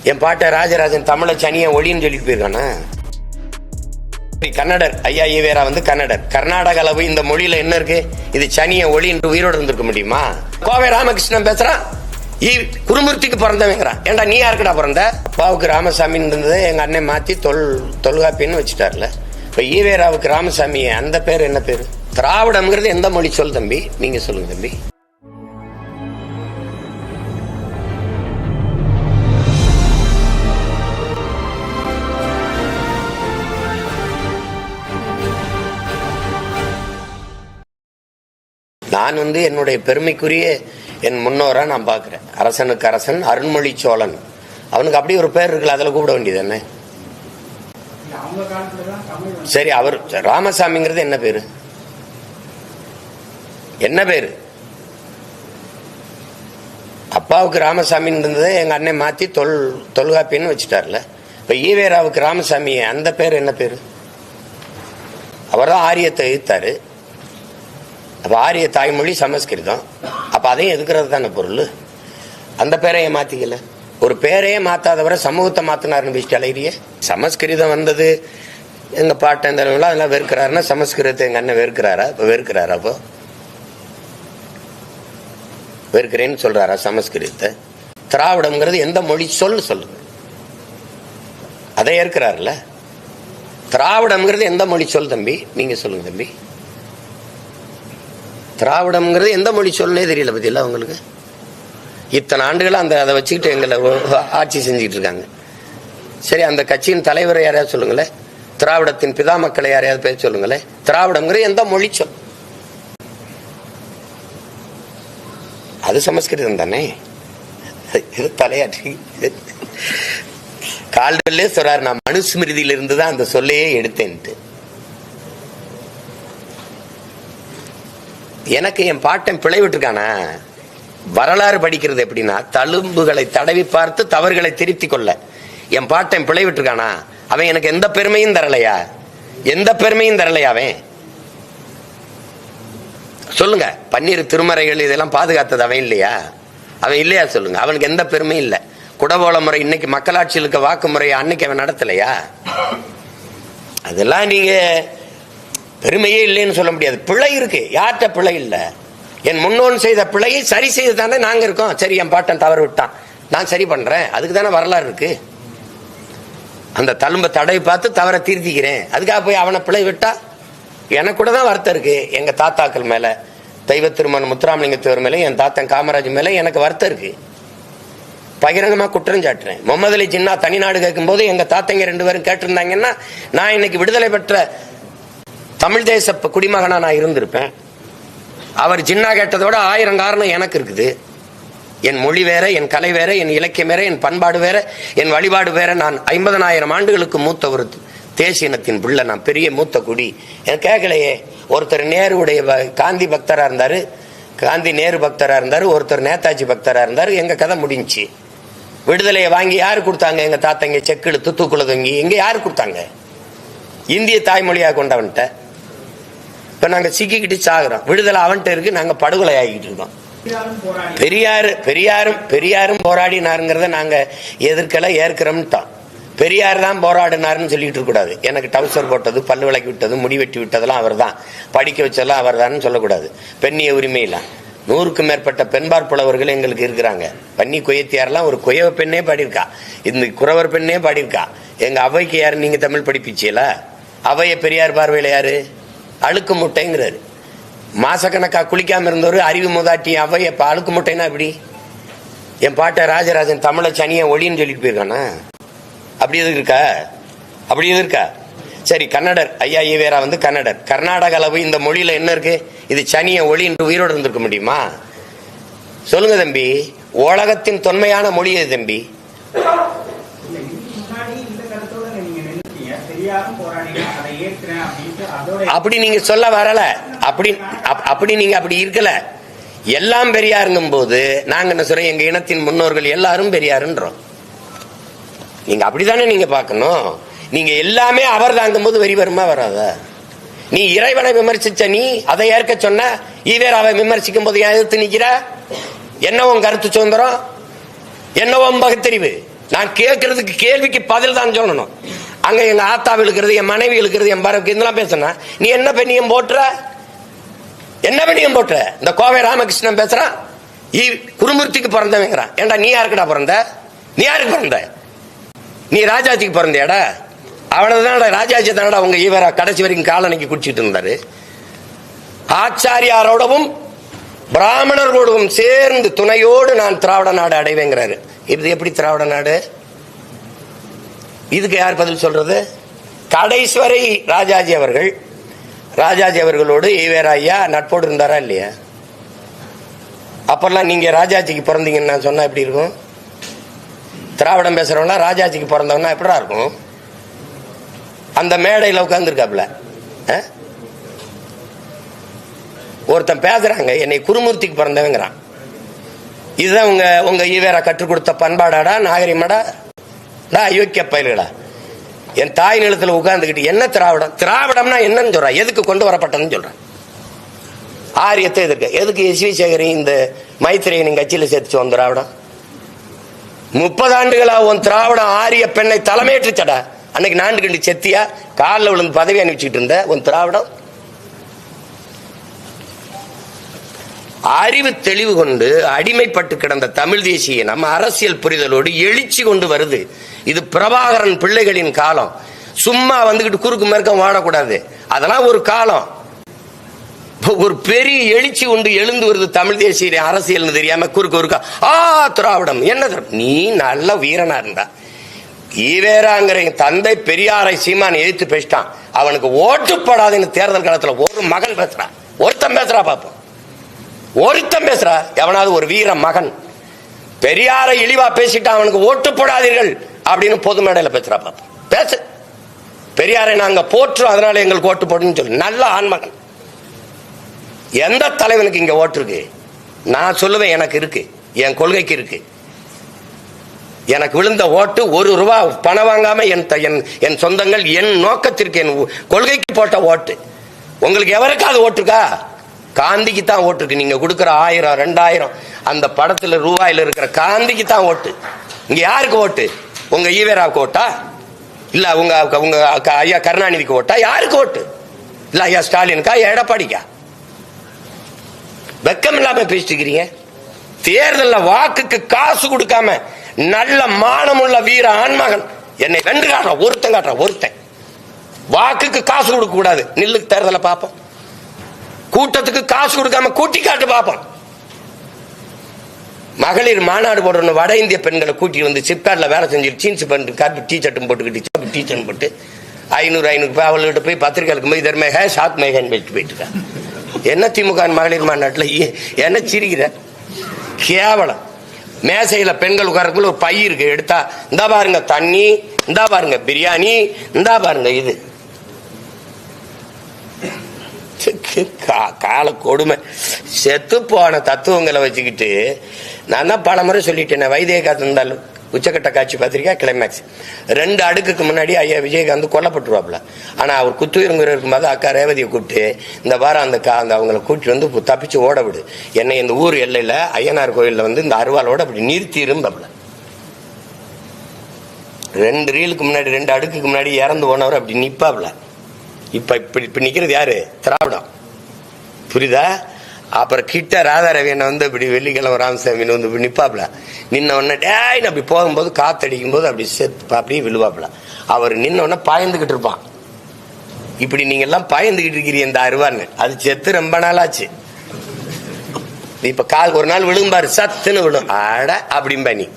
என் பாட்ட ராஜராஜன் தமிழ சனியை ஒளின்னு சொல்லிட்டு போயிருக்கானா? கன்னடர் ஐயா ஈவேரா கன்னடர். கர்நாடகால போய் இந்த மொழியில என்ன இருக்கு? இது சனிய ஒளின்னு உயிரோடு இருந்திருக்க முடியுமா? கோவை ராமகிருஷ்ணன் பேசுறான், குருமூர்த்திக்கு பிறந்தவங்கிறான். ஏண்டா நீ யாருக்குடா பிறந்த? அப்பாவுக்கு ராமசாமி இருந்ததை எங்க அண்ணன் மாத்தி தொல்காப்பின்னு வச்சுட்டார்ல. இப்ப ஈவேராவுக்கு ராமசாமி அந்த பேர் என்ன பேரு? திராவிடம்ங்கிறது எந்த மொழி சொல் தம்பி? நீங்க சொல்லுங்க தம்பி. நான் என்னுடைய பெருமைக்குரிய என் முன்னோரா நான் பாக்குறேன். அரசனுக்கு அரசன் அருண்மொழி சோழன். அவனுக்கு அப்படி ஒரு பேர் இருக்குல்ல, அதுல கூப்பிட வேண்டியது என்ன? சரி, அவர் ராமசாமிங்கிறது என்ன பேரு? என்ன பேரு? அப்பாவுக்கு ராமசாமி இருந்ததை எங்க அண்ணன் மாத்தி தொல்காப்பின்னு வச்சுட்டார்ல. இப்ப ஈவேராவுக்கு ராமசாமி அந்த பேர் என்ன பேரு? அவர் தான் ஆரியத்தை எதிர்த்தாரு. அப்ப ஆரிய தாய்மொழி சமஸ்கிருதம். அப்ப அதையும் எதுக்குறது தானே பொருள். அந்த பேரையே மாத்திக்கல. ஒரு பேரையே மாத்தாதவரை சமூகத்தை மாத்தினாருன்னு பேசிட்டு அலையிறிய. சமஸ்கிருதம் வந்தது எங்க பாட்டன் அதெல்லாம் வெறுக்கிறாருன்னா சமஸ்கிருதத்தை எங்க அண்ணன் வெறுக்கிறாரா? இப்ப வெறுக்கிறாரா? அப்போ வெறுக்கிறேன்னு சொல்றாரா சமஸ்கிருதத்தை? திராவிடம்ங்கிறது எந்த மொழி சொல்லுங்க. அதை ஏற்கிறாருல்ல. திராவிடம்ங்கிறது எந்த மொழி சொல் தம்பி? நீங்க சொல்லுங்க தம்பி. திராவிடம்ங்கிறது எந்த மொழி சொல்லே தெரியல பத்தியில்ல உங்களுக்கு. இத்தனை ஆண்டுகள் அதை வச்சுக்கிட்டு எங்களை ஆட்சி செஞ்சுட்டு இருக்காங்க. சரி, அந்த கட்சியின் தலைவரை யாரையாவது சொல்லுங்களேன். திராவிடத்தின் பிதா மக்களை யாரையாவது பேச சொல்லுங்களேன். திராவிடம்ங்கிறது எந்த மொழி சொல்? அது சமஸ்கிருதம் தானே. தலையாற்றி கால்வெல்லே சொல்றாரு, நான் மனுஸ்மிருதியில இருந்துதான் அந்த சொல்லையே எடுத்தேன்ட்டு. எனக்கு என் பாட்டன் பிழை விட்டுருக்கானா? வரலாறு படிக்கிறது எப்படின்னா, தழும்புகளை தடவி பார்த்து தவறுகளை திருத்திக் கொள்ள. என் பாட்டன் பிழை விட்டுருக்கானா? அவன் எனக்கு எந்த பெருமையும் தரலையா? எந்த பெருமையும் தரலையா அவன்? சொல்லுங்க. பன்னீர் திருமறைகள் இதெல்லாம் பாதுகாத்தது அவன் இல்லையா? அவன் இல்லையா? சொல்லுங்க. அவனுக்கு எந்த பெருமையும் இல்லை. குடவோல முறை இன்னைக்கு மக்களாட்சியில் இருக்க வாக்கு முறையை அன்னைக்கு அவன் நடத்தலையா? அதெல்லாம் நீங்க பெருமையே இல்லைன்னு சொல்ல முடியாது. பிழை இருக்கு. யார்கிட்ட பிழை இல்லை? என் முன்னோன் செய்த பிழையை சரி செய்து தானே நாங்க இருக்கோம். சரி, என் பாட்டன் தவறு விட்டான், நான் சரி பண்றேன். அதுக்கு தானே வரலாறு இருக்கு. அந்த தழும்ப தடவை பார்த்து தவறை திருத்திக்கிறேன். அதுக்காக போய் அவனை பிழை விட்டா எனக்கு கூட தான் வருத்தம் இருக்கு. எங்க தாத்தாக்கள் மேல, தெய்வ திருமண முத்துராமலிங்கத்தேவர் மேல, என் தாத்தன் காமராஜ் மேல எனக்கு வருத்தம் இருக்கு. பகிரங்கமா குற்றம் சாட்டுறேன். முகமது அலி ஜின்னா தனிநாடு கேட்கும் போது எங்க தாத்தங்க 2 பேரும் கேட்டிருந்தாங்கன்னா நான் இன்னைக்கு விடுதலை பெற்ற தமிழ் தேச குடிமகனா நான் இருந்திருப்பேன். அவர் ஜின்னா கேட்டதோட 1000 காரணம் எனக்கு இருக்குது. என் மொழி வேற, என் கலை வேற, என் இலக்கியம் வேற, என் பண்பாடு வேற, என் வழிபாடு வேற. நான் 50,000 ஆண்டுகளுக்கு மூத்த ஒரு தேசியனத்தின் பிள்ளை. நான் பெரிய மூத்த குடி. எனக்கு கேட்கலையே. ஒருத்தர் நேருடைய காந்தி பக்தரா இருந்தாரு, காந்தி நேரு பக்தரா இருந்தாரு, ஒருத்தர் நேதாஜி பக்தரா இருந்தாரு. எங்க கதை முடிஞ்சு. விடுதலையை வாங்கி யாரு கொடுத்தாங்க? எங்க தாத்தங்க செக்கு இழுத்து தூக்குல தொங்கி. எங்க யாரு கொடுத்தாங்க? இந்திய தாய்மொழியா கொண்டவன்ட்ட. இப்ப நாங்க சிக்கிக்கிட்டு சாகுறோம். விடுதலை அவன்கிட்ட இருக்கு, நாங்க படுகொலை ஆகிட்டு இருக்கோம். பெரியாரும் போராடினாருங்கிறத நாங்க எதிர்க்கல, ஏற்கிறோம்ட்டான். பெரியார் தான் போராடினாருன்னு சொல்லிட்டு இருக்க கூடாது. எனக்கு டவுசர் போட்டது, பல்லு விளக்கி விட்டது, முடி வெட்டி விட்டதெல்லாம் அவர் தான், படிக்க வச்சதெல்லாம் அவர் தான் சொல்லக்கூடாது. பெண்ணிய உரிமையில 100க்கும் மேற்பட்ட பெண்பார் புலவர்கள் எங்களுக்கு இருக்கிறாங்க. பன்னி கொய்யத்தியாரெல்லாம் ஒரு கொயவ பெண்ணே பாடியிருக்கா, இந்த குறவர் பெண்ணே பாடியிருக்கா. எங்க அவைக்கு யாரு நீங்க தமிழ் படிப்பிச்சீல? அவைய பெரியார் பார்வையில யாரு? அழுக்கு முட்டைங்கிறாரு. மாசக்கணக்கா குளிக்காம இருந்தவர் அறிவு மூதாட்டி அவைய அழுக்கு முட்டைன்னா எப்படி? என் பாட்ட ராஜராஜன் தமிழ சனிய ஒளின்னு சொல்லிட்டு போயிருக்கானா? அப்படி எது இருக்கா? அப்படி எது இருக்கா? சரி, கன்னடர் ஐயா ஈவேரா கன்னடர். கர்நாடகால போய் இந்த மொழியில என்ன இருக்கு? இது சனிய ஒளின்னு உயிரோடு இருந்திருக்க முடியுமா? சொல்லுங்க தம்பி. உலகத்தின் தொன்மையான மொழி எது தம்பி? அப்படி நீங்க சொல்ல வரல. அப்படி நீங்க அப்படி இருக்கல. எல்லாம் பெரியாருங்கும் போது நாங்க என்ன சொல்றோம்? எங்க இனத்தின் முன்னோர்கள் எல்லாரும் பெரியாருன்றோம். நீங்க அப்படித்தானே நீங்க பாக்கணும். நீங்க எல்லாமே அவர் தாங்கும் போது வெறி வருமா வராத? நீ இறைவனை விமர்சிச்ச, நீ அதை ஏற்க சொன்ன. ஈவேராவை விமர்சிக்கும் போது எதிர்த்து நிக்கிற. என்ன உன் கருத்து சுதந்திரம்? என்ன உன் பகுத்தறிவு? நான் கேட்கறதுக்கு கேள்விக்கு பதில் தான் சொல்லணும். அங்க எங்க ஆத்தாவை இழுக்கிறது, என் மனைவி இழுக்கிறது, என் பாரு இதெல்லாம் பேசுனா நீ என்ன பெண்ணியம் போட்டுற, என்ன பெண்ணியம் போட்டுற? இந்த கோவை ராமகிருஷ்ணன் பேசுறான், குருமூர்த்திக்கு பிறந்தவங்கிறான். ஏண்டா நீ யாருக்குடா பிறந்த? நீ யாருக்கு பிறந்த? நீ ராஜாஜிக்கு பிறந்தியாடா? அவ்வளவுதான், ராஜாஜி தானடா உங்க ஈவரா கடைசி வரைக்கும் காலனிக்கு குடிச்சிட்டு இருந்தாரு. ஆச்சாரியாரோடவும் பிராமணர்களோடவும் சேர்ந்து துணையோடு நான் திராவிட நாடு அடைவேங்கிறாரு. இது எப்படி திராவிட நாடு? இதுக்கு யார் பதில் சொல்றது? கடைஸ்வரை ராஜாஜி அவர்களோடு ஈவேரா ஐயா நட்போடு இருந்தாரா இல்லையா? அப்பெல்லாம் நீங்க ராஜாஜிக்கு பிறந்தீங்கன்னு நான் சொன்னா எப்படி இருக்கும்? திராவிடம் பேசுறவங்க ராஜாஜிக்கு பிறந்தவனா எப்படா இருக்கும்? அந்த மேடையில் உட்கார்ந்து இருக்காப்ல ஒருத்தன் பேசுறாங்க, என்னை குருமூர்த்திக்கு பிறந்தவங்கிறான். இதுதான் உங்க ஈவேரா கற்றுக் கொடுத்த பண்பாடாடா, நாகரிகமாடா? அயோக்கிய பயல்களா, என் தாய் நிலத்துல உட்கார்ந்துக்கிட்டு என்ன திராவிடம் திராவிடம்னா என்னன்னு சொல்ற? எதுக்கு கொண்டு வரப்பட்டதுன்னு சொல்ற? ஆரியத்தை எதிர்க்க எதுக்கு எஸ்.வி. சேகரி இந்த மைத்திரையனின் கட்சியில சேர்த்துச்சு உன் திராவிடம்? 30 ஆண்டுகளா உன் திராவிடம் ஆரிய பெண்ணை தலைமையேற்றுச்சடா. அன்னைக்கு நான்கு கண்டு செத்தியா காலில் விழுந்து பதவி அனுப்பிச்சுட்டு இருந்த உன் திராவிடம். அறிவு தெளிவு கொண்டு அடிமைப்பட்டு கிடந்த தமிழ் தேசிய நம்ம அரசியல் புரிதலோடு எழுச்சி கொண்டு வருது. இது பிரபாகரன் பிள்ளைகளின் காலம். சும்மா வந்துகிட்டு குறுக்கு மேற்கம் வாழக்கூடாது. அதெல்லாம் ஒரு காலம். ஒரு பெரிய எழுச்சி கொண்டு எழுந்து வருது தமிழ் தேசிய அரசியல் தெரியாம குறுக்கா திராவிடம் என்ன? நீ நல்ல வீரனா இருந்தா ஈவேராங்கிற தந்தை பெரியாரை சீமான் எதிர்த்து பேசிட்டான். அவனுக்கு ஓட்டுப்படாதுன்னு தேர்தல் காலத்துல ஒரு மகன் பேசுறான், ஒருத்தன் பேசுறா பாப்போம், ஒருத்தன் பேசுறா. எவனாவது ஒரு வீர மகன் பெரியாரை இழிவா பேசிட்டான், அவனுக்கு ஓட்டு போடாதீர்கள் அப்படின்னு பொது மேடையில பேசுறா பாப்போம். பேசு, பெரியாரை நாங்க போற்றுறோம் அதனால எங்களுக்கு ஓட்டு போடுன்னு சொல்லு. நல்ல ஆண்மகன். எந்த தலைவனுக்கு இங்க ஓட்டு இருக்கு? நான் சொல்லுவேன், எனக்கு இருக்கு, என் கொள்கைக்கு இருக்கு. எனக்கு விழுந்த ஓட்டு ₹1 பணம் வாங்காம என் சொந்தங்கள் என் நோக்கத்திற்கு என் கொள்கைக்கு போட்ட ஓட்டு. உங்களுக்கு எவருக்காவது ஓட்டு இருக்கா? காந்திக்கு தான் ஓட்டு இருக்கு. நீங்க கொடுக்கிற 1000 2000 அந்த படத்துல ரூபாயில இருக்கிற காந்திக்கு தான் ஓட்டு. இங்க யாருக்கு ஓட்டு? உங்க ஈவேராவுக்கு ஓட்டா? இல்ல உங்க ஐயா கருணாநிதிக்கு ஓட்டா? யாருக்கு ஓட்டு? இல்ல ஐயா ஸ்டாலினுக்கா, எடப்பாடிக்கா? வெக்கம் இல்லாம பேசிட்டு இருக்கிறீங்க. தேர்தலில் வாக்குக்கு காசு கொடுக்காம நல்ல மானமுள்ள வீர ஆண்மகன் என்னை வென்று காட்டுறான். ஒருத்தன் வாக்குக்கு காசு கொடுக்க கூடாது. நில்லு, தேர்தலை பார்ப்போம். கூட்டத்துக்கு காசு கொடுக்காம கூட்டி காட்டு பார்ப்போம். மகளிர் மாநாடு போடுற வட இந்திய பெண்களை கூட்டி வந்து சிப்காட்ல வேலை செஞ்சு ஜீன்ஸ் பேண்ட் காட்டு டீ ஷர்ட்டும் போட்டுக்கிட்டு டீ ஷர்ட் போட்டு 500 அவள்கிட்ட போய் பத்திரிகைகளுக்கு போய் தர்மேக சாத் மேகன் வச்சு போயிட்டு இருக்க. என்ன திமுக மகளிர் மாநாட்டில் என்ன சிரிக்கிற? கேவலம். மேசையில பெண்கள் உட்காரக்குள்ள ஒரு பை இருக்கு, எடுத்தா இந்தா பாருங்க தண்ணி, இந்தா பாருங்க பிரியாணி, இந்தா பாருங்க இது. கால கொடுமை. செத்து போன தத்துவங்களை வச்சுக்கிட்டு நான் தான் பல முறை சொல்லிட்டேன். வைத்தியகாந்த் இருந்தாலும் உச்சக்கட்ட காட்சி பத்திரிக்கை கிளைமேக்ஸ் 2 அடுக்குக்கு முன்னாடி ஐயா விஜயகாந்த் கொல்லப்பட்டுருவாப்புல. ஆனா அவர் குத்துயிருங்கிற இருக்கும்போது அக்கா ரேவதியை கூப்பிட்டு இந்த வாரம் அந்த அவங்களை கூட்டி வந்து தப்பிச்சு ஓட விடு, என்னை இந்த ஊர் எல்லையில ஐயனார் கோயில்ல வந்து இந்த அருவாலோட அப்படி நிறுத்தி இருந்தப்பல. 2 ரீலுக்கு முன்னாடி 2 அடுக்குக்கு முன்னாடி இறந்து போனவர் அப்படி நிப்பாப்ல. இப்ப நிக்கிறது யாரு? திராவிடம். புரியுதா? அப்புறம் கிட்ட ராதா ரவியனை வந்து இப்படி வெள்ளிக்கிழமை ராமசாமின்னு வந்து நிப்பாப்ல. நின்ன உடனே டேய் அப்படி போகும்போது காத்தடிக்கும் போது அப்படி செத்து அப்படியே விழுவாப்ல. அவர் நின்ன உடனே பாய்ந்துகிட்டு இருப்பான். இப்படி நீங்க எல்லாம் பாய்ந்துகிட்டு இருக்கிறீங்க இந்த அருவான்னு. அது செத்து ரொம்ப நாள் ஆச்சு. இப்ப கால் ஒரு நாள் விழும்பாரு, சத்துன்னு விழும். ஆட அப்படிம்பா நீ